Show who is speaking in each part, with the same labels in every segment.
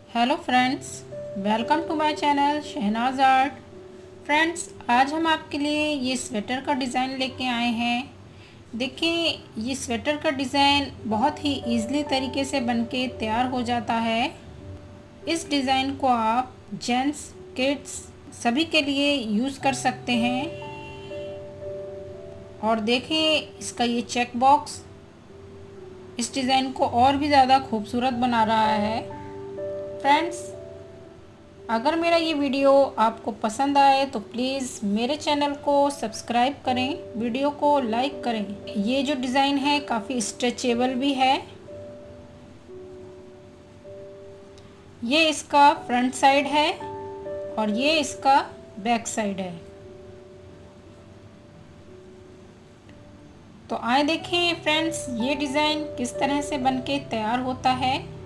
Speaker 1: Hello friends, welcome to my channel Shahnaz Art. Friends, आज हम आपके लिए ये स्वेटर का डिज़ाइन लेके आए हैं। देखिए, ये स्वेटर का डिज़ाइन बहुत ही इजीली तरीके से बनके तैयार हो जाता है। इस डिज़ाइन को आप जेंट्स, किड्स सभी के लिए यूज़ कर सकते हैं। और देखें, इसका ये चेक बॉक्स इस डिज़ाइन को और भी ज़्यादा खूबसूरत बना रहा है। फ्रेंड्स, अगर मेरा ये वीडियो आपको पसंद आए तो प्लीज़ मेरे चैनल को सब्सक्राइब करें, वीडियो को लाइक करें। ये जो डिज़ाइन है काफ़ी स्ट्रेचेबल भी है। ये इसका फ्रंट साइड है और ये इसका बैक साइड है। तो आए देखें फ्रेंड्स, ये डिज़ाइन किस तरह से बनके तैयार होता है।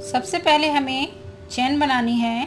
Speaker 1: सबसे पहले हमें चैन बनानी है।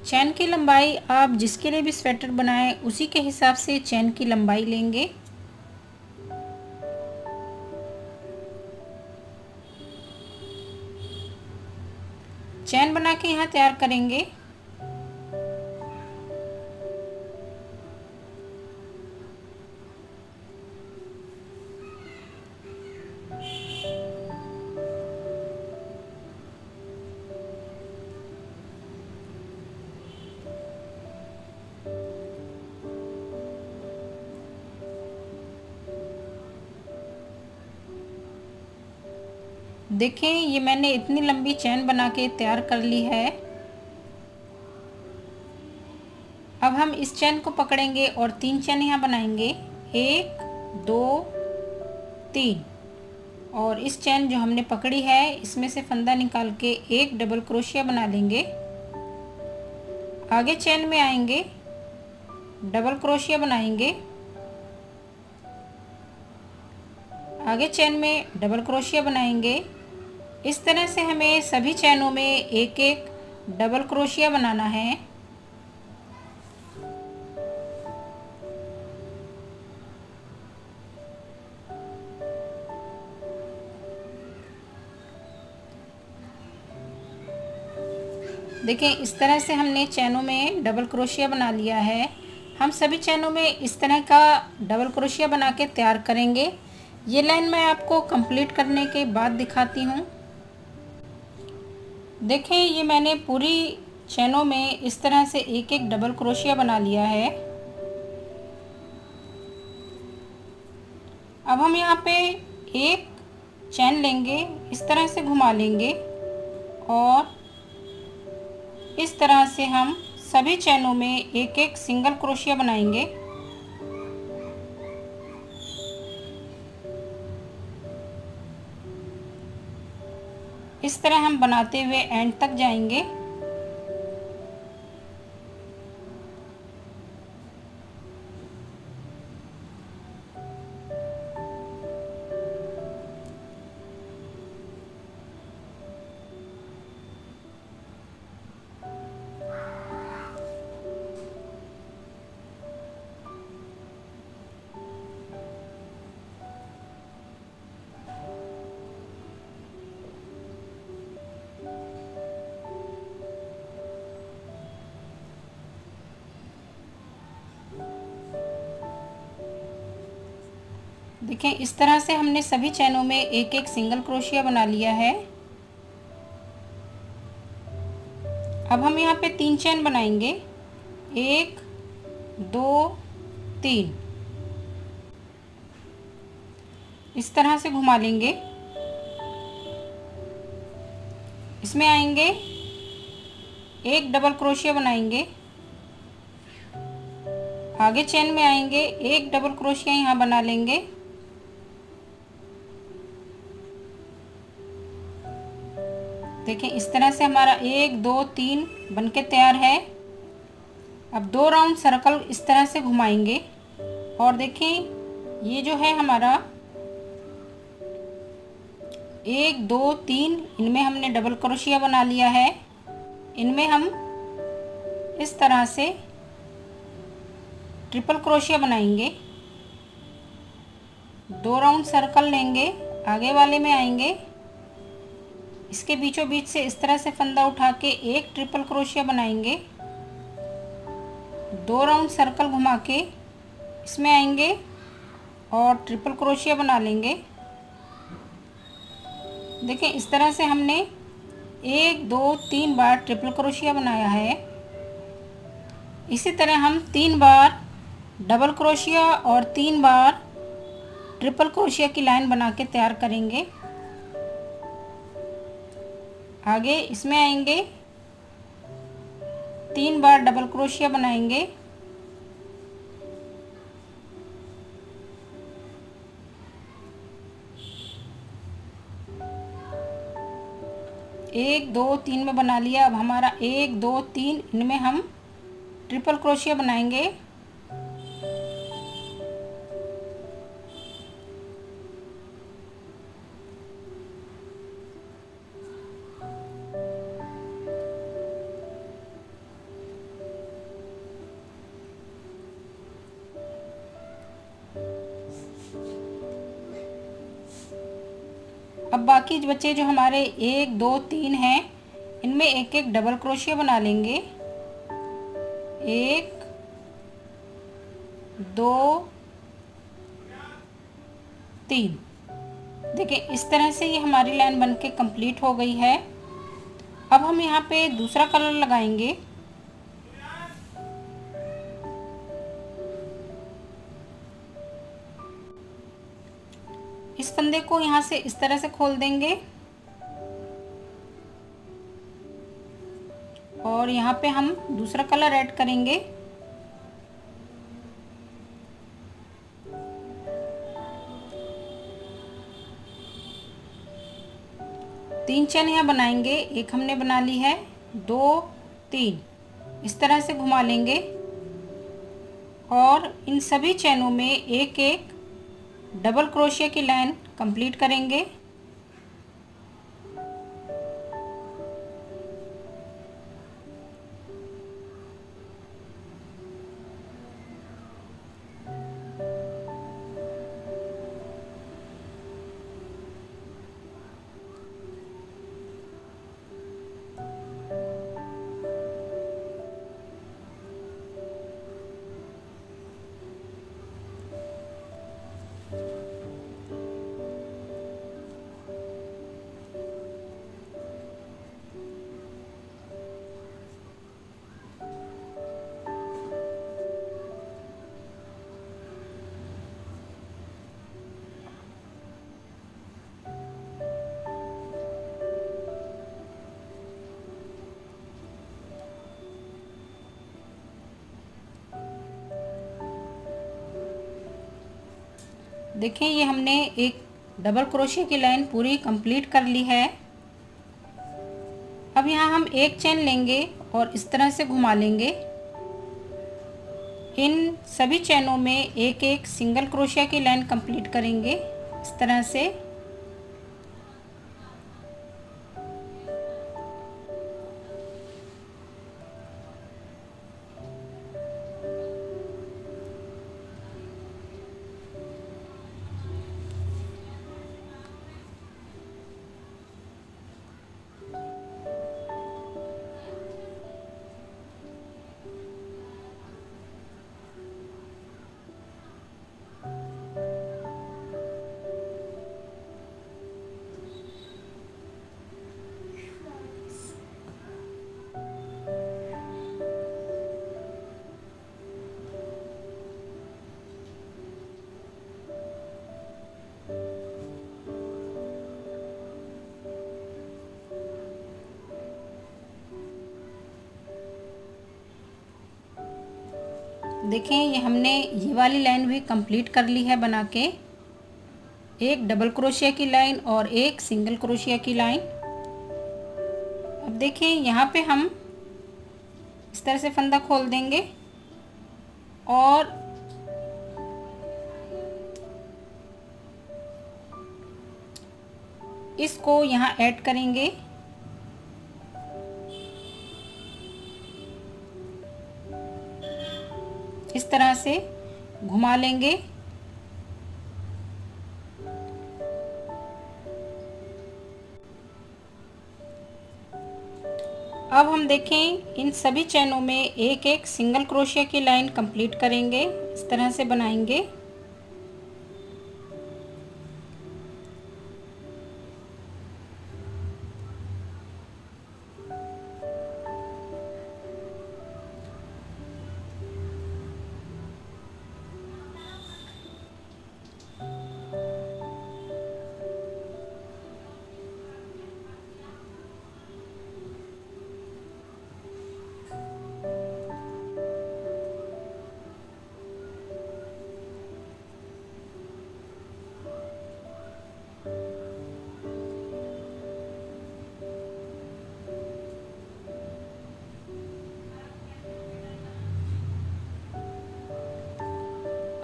Speaker 1: चैन की लंबाई आप जिसके लिए भी स्वेटर बनाएं उसी के हिसाब से चैन की लंबाई लेंगे। चैन बना के यहाँ तैयार करेंगे। देखें, ये मैंने इतनी लंबी चैन बना के तैयार कर ली है। अब हम इस चैन को पकड़ेंगे और 3 चैन यहाँ बनाएंगे। 1 2 3। और इस चैन जो हमने पकड़ी है इसमें से फंदा निकाल के एक डबल क्रोशिया बना लेंगे। आगे चैन में आएंगे, डबल क्रोशिया बनाएंगे। आगे चैन में डबल क्रोशिया बनाएंगे। इस तरह से हमें सभी चैनों में एक एक डबल क्रोशिया बनाना है। देखें, इस तरह से हमने चैनों में डबल क्रोशिया बना लिया है। हम सभी चैनों में इस तरह का डबल क्रोशिया बना के तैयार करेंगे। ये लाइन मैं आपको कंप्लीट करने के बाद दिखाती हूँ। देखें, ये मैंने पूरी चैनों में इस तरह से एक एक डबल क्रोशिया बना लिया है। अब हम यहाँ पे एक चैन लेंगे, इस तरह से घुमा लेंगे और इस तरह से हम सभी चैनों में एक एक सिंगल क्रोशिया बनाएंगे। इस तरह हम बनाते हुए एंड तक जाएंगे। देखें, इस तरह से हमने सभी चैनों में एक एक सिंगल क्रोशिया बना लिया है। अब हम यहाँ पे 3 चैन बनाएंगे। 1 2 3। इस तरह से घुमा लेंगे। इसमें आएंगे, एक डबल क्रोशिया बनाएंगे। आगे चैन में आएंगे, एक डबल क्रोशिया यहाँ बना लेंगे। देखिए, इस तरह से हमारा 1 2 3 बनके तैयार है। अब 2 राउंड सर्कल इस तरह से घुमाएंगे और देखें ये जो है हमारा 1 2 3, इनमें हमने डबल क्रोशिया बना लिया है। इनमें हम इस तरह से ट्रिपल क्रोशिया बनाएंगे। 2 राउंड सर्कल लेंगे, आगे वाले में आएंगे, इसके बीचों बीच से इस तरह से फंदा उठा के एक ट्रिपल क्रोशिया बनाएंगे। 2 राउंड सर्कल घुमा के इसमें आएंगे और ट्रिपल क्रोशिया बना लेंगे। देखें इस तरह से हमने 1 2 3 बार ट्रिपल क्रोशिया बनाया है। इसी तरह हम 3 बार डबल क्रोशिया और 3 बार ट्रिपल क्रोशिया की लाइन बना के तैयार करेंगे। आगे इसमें आएंगे, 3 बार डबल क्रोशिया बनाएंगे, एक 2 3 में बना लिया। अब हमारा 1 2 3, इनमें हम ट्रिपल क्रोशिया बनाएंगे। अब बाकी बच्चे जो हमारे 1 2 3 हैं, इनमें एक एक डबल क्रोशिया बना लेंगे। 1 2 3। देखिए इस तरह से ये हमारी लाइन बनके कंप्लीट हो गई है। अब हम यहाँ पे दूसरा कलर लगाएंगे। इस फंदे को यहाँ से इस तरह से खोल देंगे और यहाँ पे हम दूसरा कलर ऐड करेंगे। तीन चैन यहाँ बनाएंगे, एक हमने बना ली है, 2 3 इस तरह से घुमा लेंगे और इन सभी चैनों में एक एक डबल क्रोशिया की लाइन कंप्लीट करेंगे। देखें ये हमने एक डबल क्रोशिया की लाइन पूरी कंप्लीट कर ली है। अब यहाँ हम एक चेन लेंगे और इस तरह से घुमा लेंगे। इन सभी चैनों में एक एक सिंगल क्रोशिया की लाइन कंप्लीट करेंगे इस तरह से। देखें ये हमने ये वाली लाइन भी कंप्लीट कर ली है बना के, एक डबल क्रोशिया की लाइन और एक सिंगल क्रोशिया की लाइन। अब देखें यहाँ पे हम इस तरह से फंदा खोल देंगे और इसको यहाँ ऐड करेंगे। इस तरह से घुमा लेंगे। अब हम देखें इन सभी चैनों में एक एक सिंगल क्रोशिया की लाइन कंप्लीट करेंगे। इस तरह से बनाएंगे।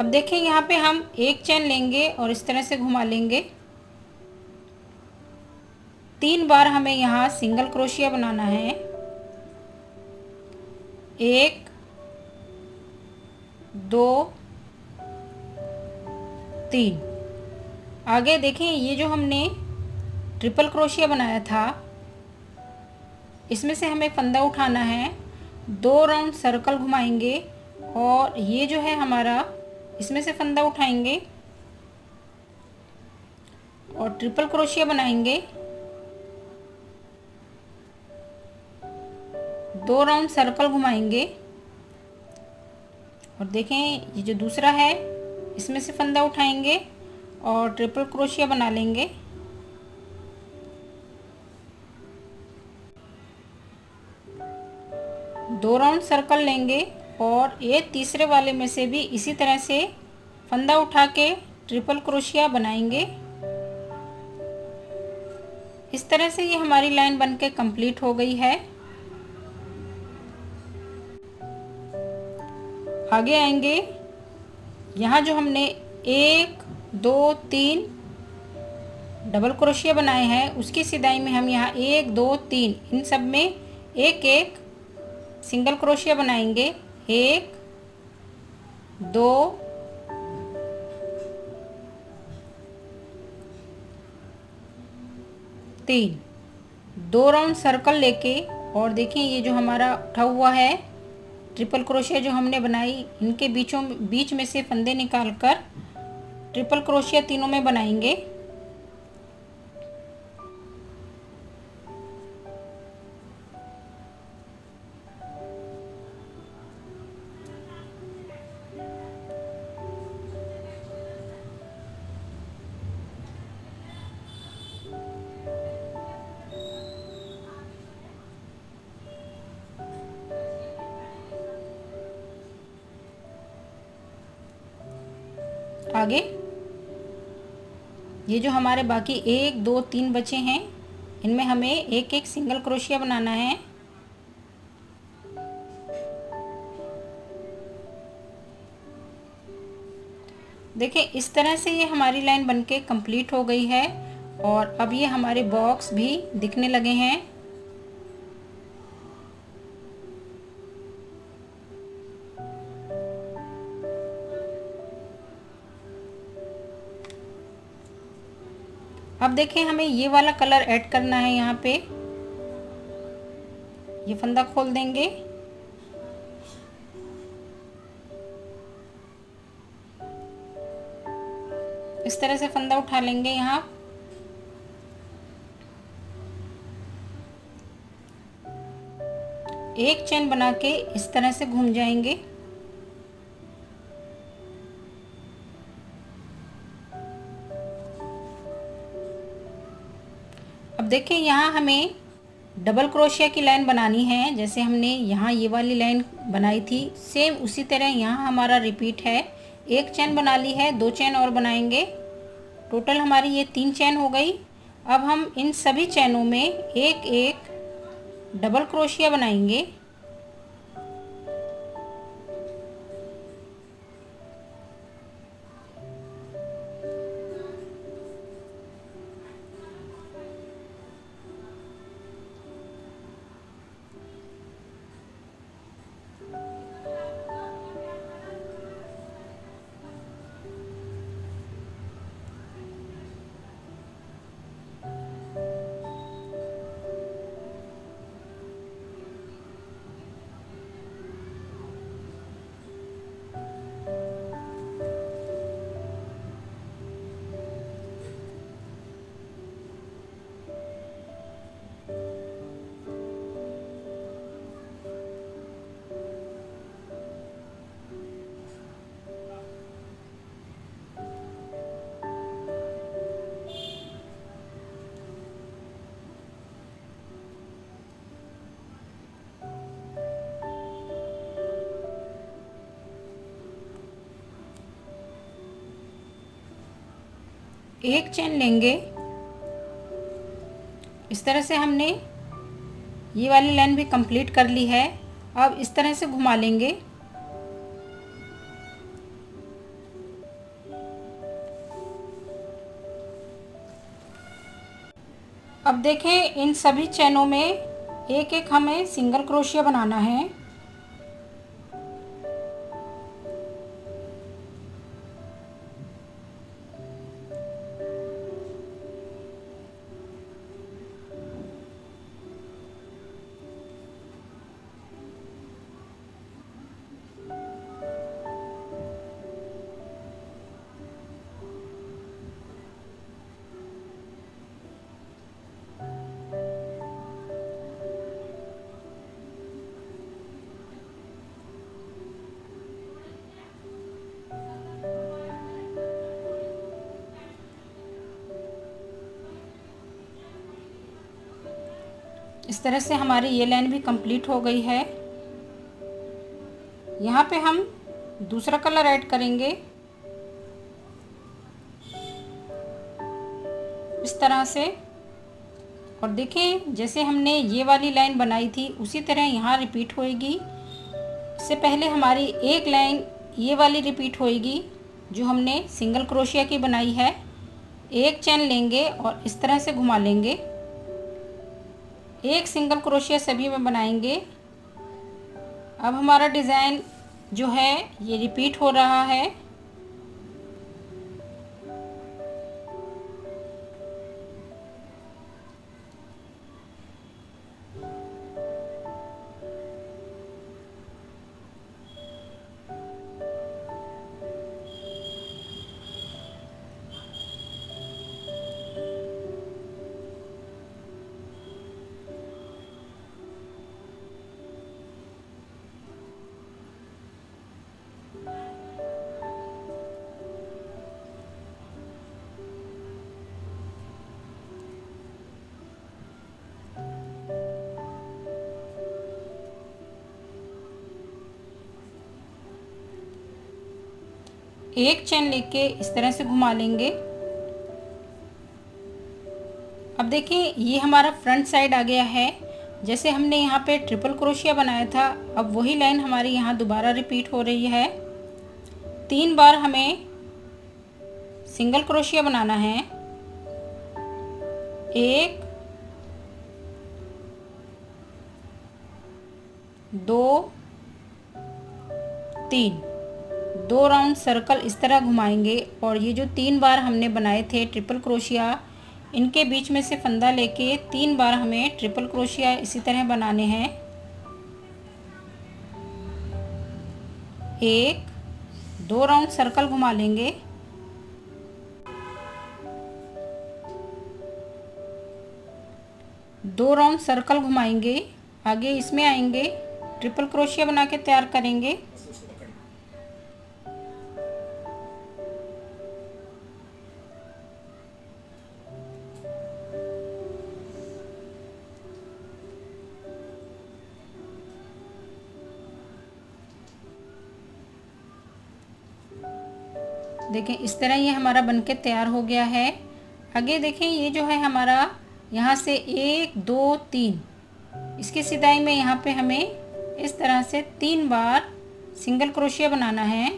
Speaker 1: अब देखें यहाँ पे हम एक चेन लेंगे और इस तरह से घुमा लेंगे। 3 बार हमें यहाँ सिंगल क्रोशिया बनाना है। 1 2 3। आगे देखें ये जो हमने ट्रिपल क्रोशिया बनाया था इसमें से हमें फंदा उठाना है। 2 राउंड सर्कल घुमाएंगे और ये जो है हमारा इसमें से फंदा उठाएंगे और ट्रिपल क्रोशिया बनाएंगे। 2 राउंड सर्कल घुमाएंगे और देखें ये जो दूसरा है इसमें से फंदा उठाएंगे और ट्रिपल क्रोशिया बना लेंगे। दो राउंड सर्कल लेंगे और ये तीसरे वाले में से भी इसी तरह से फंदा उठा के ट्रिपल क्रोशिया बनाएंगे। इस तरह से ये हमारी लाइन बनके कंप्लीट हो गई है। आगे आएंगे, यहाँ जो हमने 1 2 3 डबल क्रोशिया बनाए हैं उसकी सिदाई में हम यहाँ 1 2 3 इन सब में एक एक सिंगल क्रोशिया बनाएंगे। 1 2 3, 2 राउंड सर्कल लेके और देखें ये जो हमारा उठा हुआ है ट्रिपल क्रोशिया जो हमने बनाई इनके बीच में से फंदे निकालकर ट्रिपल क्रोशिया तीनों में बनाएंगे। आगे ये जो हमारे बाकी 1 2 3 बचे हैं इनमें हमें एक एक सिंगल क्रोशिया बनाना है। देखिए इस तरह से ये हमारी लाइन बनके कंप्लीट हो गई है और अब ये हमारे बॉक्स भी दिखने लगे हैं। अब देखें हमें ये वाला कलर ऐड करना है। यहाँ पे ये फंदा खोल देंगे, इस तरह से फंदा उठा लेंगे। यहाँ एक चेन बना के इस तरह से घूम जाएंगे। अब देखें यहाँ हमें डबल क्रोशिया की लाइन बनानी है। जैसे हमने यहाँ ये वाली लाइन बनाई थी सेम उसी तरह यहाँ हमारा रिपीट है। एक चेन बना ली है, 2 चेन और बनाएंगे। टोटल हमारी ये 3 चेन हो गई। अब हम इन सभी चैनों में एक एक डबल क्रोशिया बनाएंगे। एक चेन लेंगे। इस तरह से हमने ये वाली लाइन भी कंप्लीट कर ली है। अब इस तरह से घुमा लेंगे। अब देखें, इन सभी चैनों में एक एक हमें सिंगल क्रोशिया बनाना है। इस तरह से हमारी ये लाइन भी कंप्लीट हो गई है। यहाँ पे हम दूसरा कलर ऐड करेंगे इस तरह से। और देखें, जैसे हमने ये वाली लाइन बनाई थी उसी तरह यहाँ रिपीट होएगी। इससे पहले हमारी एक लाइन ये वाली रिपीट होएगी जो हमने सिंगल क्रोशिया की बनाई है। एक चेन लेंगे और इस तरह से घुमा लेंगे। एक सिंगल क्रोशिया सभी में बनाएंगे। अब हमारा डिज़ाइन जो है ये रिपीट हो रहा है। एक चेन लेके इस तरह से घुमा लेंगे। अब देखिए, ये हमारा फ्रंट साइड आ गया है। जैसे हमने यहाँ पे ट्रिपल क्रोशिया बनाया था, अब वही लाइन हमारी यहाँ दोबारा रिपीट हो रही है। 3 बार हमें सिंगल क्रोशिया बनाना है। 1 2 3 2 राउंड सर्कल इस तरह घुमाएंगे। और ये जो 3 बार हमने बनाए थे ट्रिपल क्रोशिया, इनके बीच में से फंदा लेके 3 बार हमें ट्रिपल क्रोशिया इसी तरह बनाने हैं। 1 2 राउंड सर्कल घुमा लेंगे। दो राउंड सर्कल घुमाएंगे। आगे इसमें आएंगे, ट्रिपल क्रोशिया बना के तैयार करेंगे। देखें, इस तरह ये हमारा बनके तैयार हो गया है। आगे देखें, ये जो है हमारा यहाँ से 1 2 3 इसकी सिदाई में यहाँ पे हमें इस तरह से 3 बार सिंगल क्रोशिया बनाना है।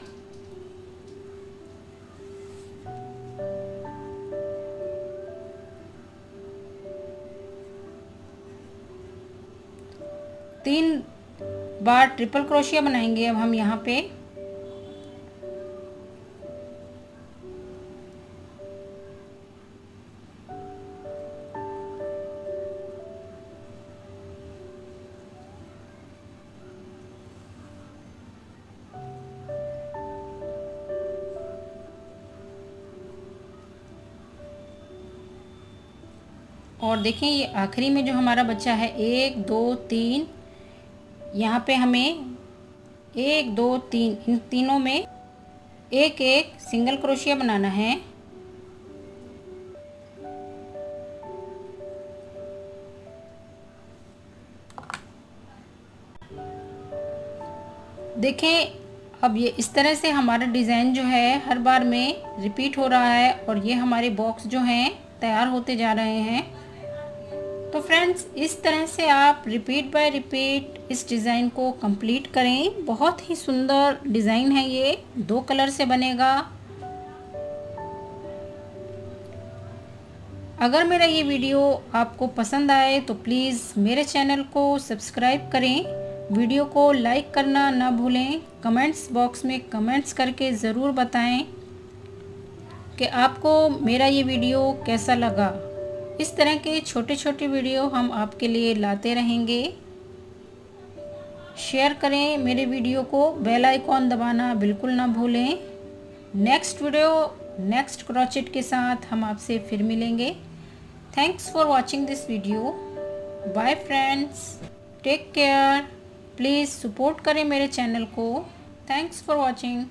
Speaker 1: तीन बार ट्रिपल क्रोशिया बनाएंगे अब हम यहाँ पे। और देखें, ये आखिरी में जो हमारा बच्चा है 1 2 3, यहाँ पे हमें 1 2 3 इन तीनों में एक एक सिंगल क्रोशिया बनाना है। देखें, अब ये इस तरह से हमारा डिज़ाइन जो है हर बार में रिपीट हो रहा है और ये हमारे बॉक्स जो हैं तैयार होते जा रहे हैं। तो फ्रेंड्स, इस तरह से आप रिपीट बाय रिपीट इस डिज़ाइन को कंप्लीट करें। बहुत ही सुंदर डिज़ाइन है ये, 2 कलर से बनेगा। अगर मेरा ये वीडियो आपको पसंद आए तो प्लीज़ मेरे चैनल को सब्सक्राइब करें। वीडियो को लाइक करना ना भूलें। कमेंट्स बॉक्स में कमेंट्स करके ज़रूर बताएं कि आपको मेरा ये वीडियो कैसा लगा। इस तरह के छोटे छोटे वीडियो हम आपके लिए लाते रहेंगे। शेयर करें मेरे वीडियो को, बेल आइकॉन दबाना बिल्कुल ना भूलें। नेक्स्ट वीडियो नेक्स्ट क्रोचेट के साथ हम आपसे फिर मिलेंगे। Thanks for watching this video. Bye friends. Take care. Please support करें मेरे चैनल को। Thanks for watching.